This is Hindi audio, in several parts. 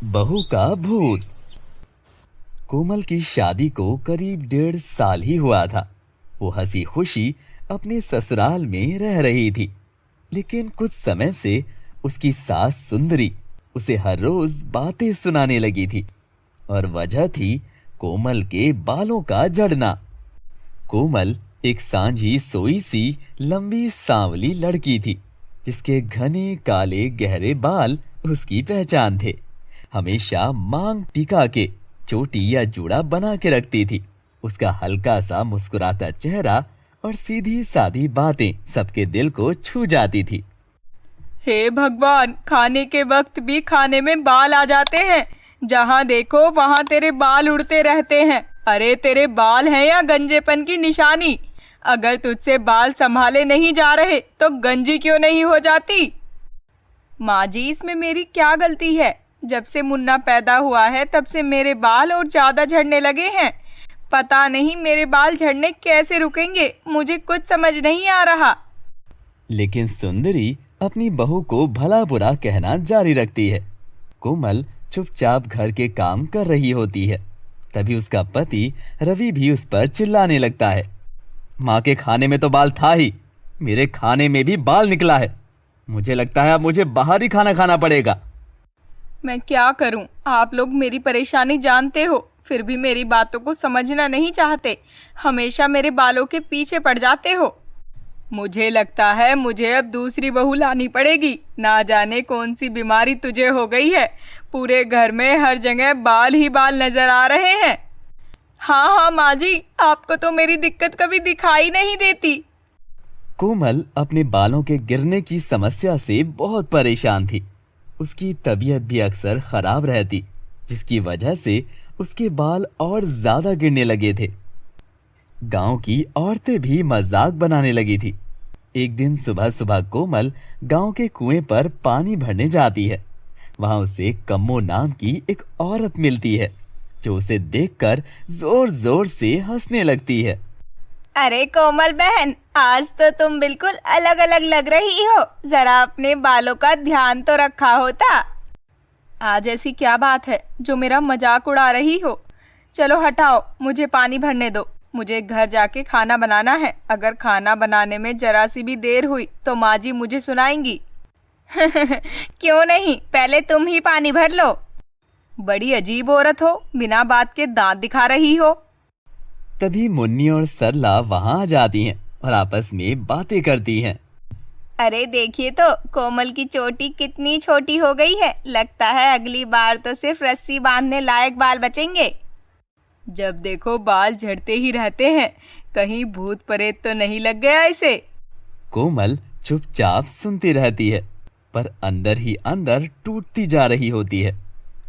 बहू का भूत। कोमल की शादी को करीब 1.5 साल ही हुआ था। वो हंसी खुशी अपने ससुराल में रह रही थी, लेकिन कुछ समय से उसकी सास सुंदरी उसे हर रोज बातें सुनाने लगी थी, और वजह थी कोमल के बालों का झड़ना। कोमल एक सांझी सोई सी लंबी सांवली लड़की थी, जिसके घने काले गहरे बाल उसकी पहचान थे। हमेशा मांग टिका के चोटी या जूड़ा बना के रखती थी। उसका हल्का सा मुस्कुराता चेहरा और सीधी सादी बातें सबके दिल को छू जाती थी। हे भगवान, खाने के वक्त भी खाने में बाल आ जाते हैं। जहाँ देखो वहाँ तेरे बाल उड़ते रहते हैं। अरे तेरे बाल हैं या गंजेपन की निशानी? अगर तुझसे बाल संभाले नहीं जा रहे तो गंजी क्यों नहीं हो जाती? माँ जी, इसमें मेरी क्या गलती है? जब से मुन्ना पैदा हुआ है तब से मेरे बाल और ज्यादा झड़ने लगे हैं। पता नहीं मेरे बाल झड़ने कैसे रुकेंगे, मुझे कुछ समझ नहीं आ रहा। लेकिन सुंदरी अपनी बहू को भला बुरा कहना जारी रखती है। कोमल चुपचाप घर के काम कर रही होती है। तभी उसका पति रवि भी उस पर चिल्लाने लगता है। माँ के खाने में तो बाल था ही, मेरे खाने में भी बाल निकला है। मुझे लगता है अब मुझे बाहर ही खाना खाना पड़ेगा। मैं क्या करूं? आप लोग मेरी परेशानी जानते हो, फिर भी मेरी बातों को समझना नहीं चाहते। हमेशा मेरे बालों के पीछे पड़ जाते हो। मुझे लगता है मुझे अब दूसरी बहू लानी पड़ेगी। ना जाने कौन सी बीमारी तुझे हो गई है। पूरे घर में हर जगह बाल ही बाल नजर आ रहे हैं। हाँ हाँ माँ जी, आपको तो मेरी दिक्कत कभी दिखाई नहीं देती। कोमल अपने बालों के गिरने की समस्या से बहुत परेशान थी। उसकी तबीयत भी अक्सर खराब रहती, जिसकी वजह से उसके बाल और ज्यादा गिरने लगे थे। गांव की औरतें भी मजाक बनाने लगी थी। एक दिन सुबह सुबह कोमल गांव के कुएं पर पानी भरने जाती है। वहां उसे कम्मो नाम की एक औरत मिलती है, जो उसे देखकर जोर जोर से हंसने लगती है। अरे कोमल बहन, आज तो तुम बिल्कुल अलग अलग लग रही हो। जरा अपने बालों का ध्यान तो रखा होता। आज ऐसी क्या बात है जो मेरा मजाक उड़ा रही हो? चलो हटाओ, मुझे पानी भरने दो। मुझे घर जाके खाना बनाना है। अगर खाना बनाने में जरा सी भी देर हुई तो माँ जी मुझे सुनाएंगी। क्यों नहीं, पहले तुम ही पानी भर लो। बड़ी अजीब औरत हो, बिना बात के दांत दिखा रही हो। तभी मुन्नी और सरला वहां आ जाती हैं और आपस में बातें करती हैं। अरे देखिए तो कोमल की चोटी कितनी छोटी हो गई है। लगता है अगली बार तो सिर्फ रस्सी बांधने लायक बाल बचेंगे। जब देखो बाल झड़ते ही रहते हैं। कहीं भूत प्रेत तो नहीं लग गया इसे? कोमल चुपचाप सुनती रहती है, पर अंदर ही अंदर टूटती जा रही होती है।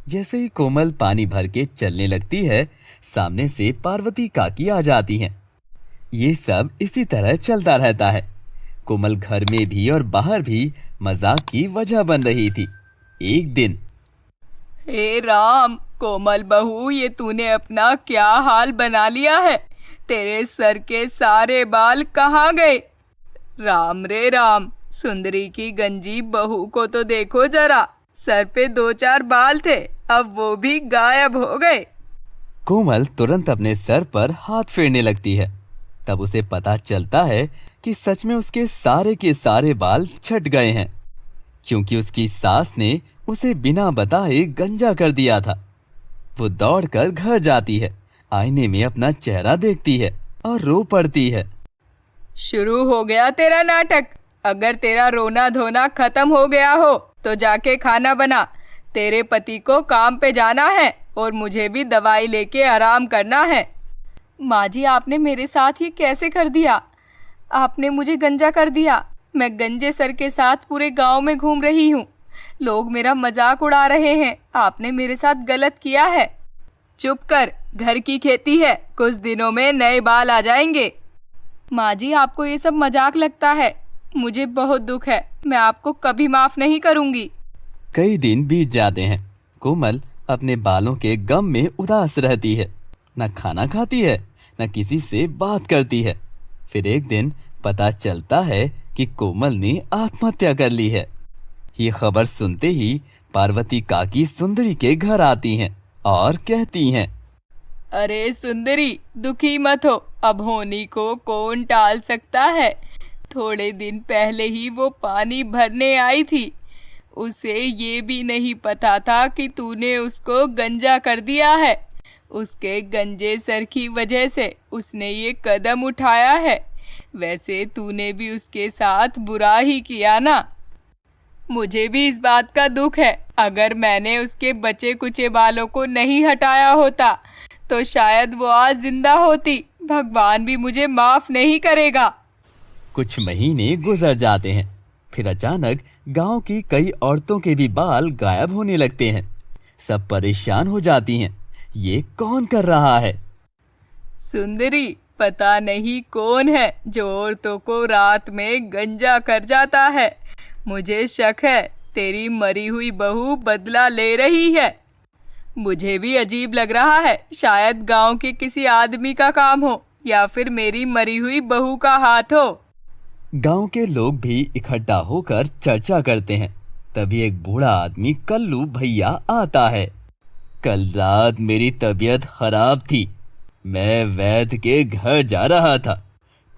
जैसे ही कोमल पानी भर के चलने लगती है, सामने से पार्वती काकी आ जाती हैं। ये सब इसी तरह चलता रहता है। कोमल घर में भी और बाहर भी मजाक की वजह बन रही थी। एक दिन, हे राम, कोमल बहू, ये तूने अपना क्या हाल बना लिया है? तेरे सर के सारे बाल कहाँ गए? राम रे राम, सुंदरी की गंजी बहू को तो देखो जरा। सर पे 2-4 बाल थे, अब वो भी गायब हो गए। कोमल तुरंत अपने सर पर हाथ फेरने लगती है। तब उसे पता चलता है कि सच में उसके सारे के सारे बाल छट गए हैं, क्योंकि उसकी सास ने उसे बिना बताए गंजा कर दिया था। वो दौड़कर घर जाती है, आईने में अपना चेहरा देखती है और रो पड़ती है। शुरू हो गया तेरा नाटक। अगर तेरा रोना धोना खत्म हो गया हो तो जाके खाना बना। तेरे पति को काम पे जाना है और मुझे भी दवाई लेके आराम करना है। माँ जी, आपने मेरे साथ ये कैसे कर दिया? आपने मुझे गंजा कर दिया। मैं गंजे सर के साथ पूरे गांव में घूम रही हूँ। लोग मेरा मजाक उड़ा रहे हैं। आपने मेरे साथ गलत किया है। चुप कर, घर की खेती है, कुछ दिनों में नए बाल आ जाएंगे। माँ जी, आपको ये सब मजाक लगता है। मुझे बहुत दुख है, मैं आपको कभी माफ नहीं करूंगी। कई दिन बीत जाते हैं। कोमल अपने बालों के गम में उदास रहती है। न खाना खाती है, न किसी से बात करती है। फिर एक दिन पता चलता है कि कोमल ने आत्महत्या कर ली है। ये खबर सुनते ही पार्वती काकी सुंदरी के घर आती हैं और कहती हैं, अरे सुंदरी, दुखी मत हो, अब होनी को कौन टाल सकता है। थोड़े दिन पहले ही वो पानी भरने आई थी। उसे ये भी नहीं पता था कि तूने उसको गंजा कर दिया है। उसके गंजे सर की वजह से उसने ये कदम उठाया है। वैसे तूने भी उसके साथ बुरा ही किया ना। मुझे भी इस बात का दुख है। अगर मैंने उसके बचे कुचे बालों को नहीं हटाया होता तो शायद वो आज जिंदा होती। भगवान भी मुझे माफ नहीं करेगा। कुछ महीने गुजर जाते हैं। फिर अचानक गांव की कई औरतों के भी बाल गायब होने लगते हैं। सब परेशान हो जाती हैं। ये कौन कर रहा है? सुंदरी, पता नहीं कौन है जो औरतों को रात में गंजा कर जाता है। मुझे शक है तेरी मरी हुई बहू बदला ले रही है। मुझे भी अजीब लग रहा है। शायद गांव के किसी आदमी का काम हो या फिर मेरी मरी हुई बहू का हाथ हो। गांव के लोग भी इकट्ठा होकर चर्चा करते हैं। तभी एक बूढ़ा आदमी कल्लू भैया आता है। कल रात मेरी तबीयत खराब थी। मैं वैद्य के घर जा रहा था।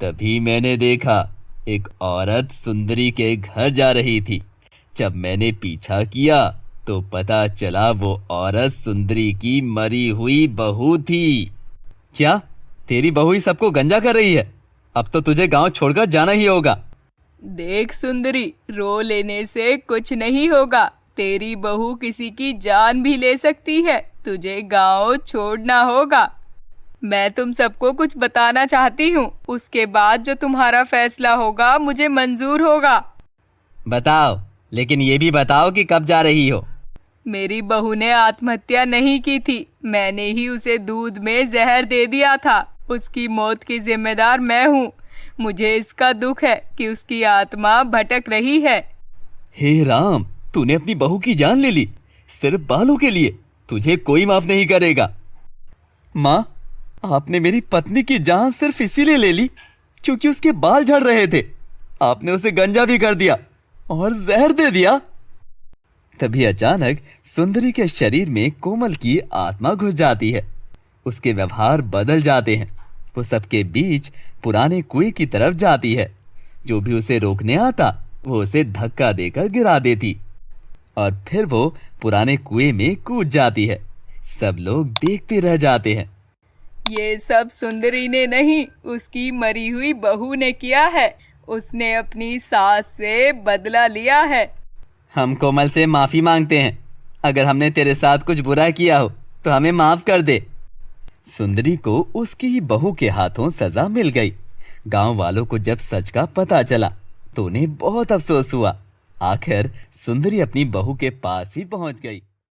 तभी मैंने देखा एक औरत सुंदरी के घर जा रही थी। जब मैंने पीछा किया तो पता चला वो औरत सुंदरी की मरी हुई बहू थी। क्या तेरी बहू ही सबको गंजा कर रही है? अब तो तुझे गांव छोड़कर जाना ही होगा। देख सुंदरी, रो लेने से कुछ नहीं होगा। तेरी बहू किसी की जान भी ले सकती है। तुझे गांव छोड़ना होगा। मैं तुम सबको कुछ बताना चाहती हूँ। उसके बाद जो तुम्हारा फैसला होगा मुझे मंजूर होगा। बताओ, लेकिन ये भी बताओ कि कब जा रही हो। मेरी बहू ने आत्महत्या नहीं की थी। मैंने ही उसे दूध में जहर दे दिया था। उसकी मौत की जिम्मेदार मैं हूँ। मुझे इसका दुख है कि उसकी आत्मा भटक रही है। हे राम, तूने अपनी बहू की जान ले ली सिर्फ बालों के लिए। तुझे कोई माफ नहीं करेगा। माँ, आपने मेरी पत्नी की जान सिर्फ इसीलिए ले ली क्योंकि उसके बाल झड़ रहे थे। आपने उसे गंजा भी कर दिया और जहर दे दिया। तभी अचानक सुंदरी के शरीर में कोमल की आत्मा घुस जाती है। उसके व्यवहार बदल जाते हैं। वो सबके बीच पुराने कुएं की तरफ जाती है। जो भी उसे रोकने आता वो उसे धक्का देकर गिरा देती और फिर वो पुराने कुएं में कूद जाती है। सब लोग देखते रह जाते हैं। ये सब सुंदरी ने नहीं, उसकी मरी हुई बहू ने किया है। उसने अपनी सास से बदला लिया है। हम कोमल से माफी मांगते हैं। अगर हमने तेरे साथ कुछ बुरा किया हो तो हमें माफ कर दे। सुंदरी को उसकी ही बहू के हाथों सजा मिल गई। गांव वालों को जब सच का पता चला तो उन्हें बहुत अफसोस हुआ। आखिर सुंदरी अपनी बहू के पास ही पहुंच गई।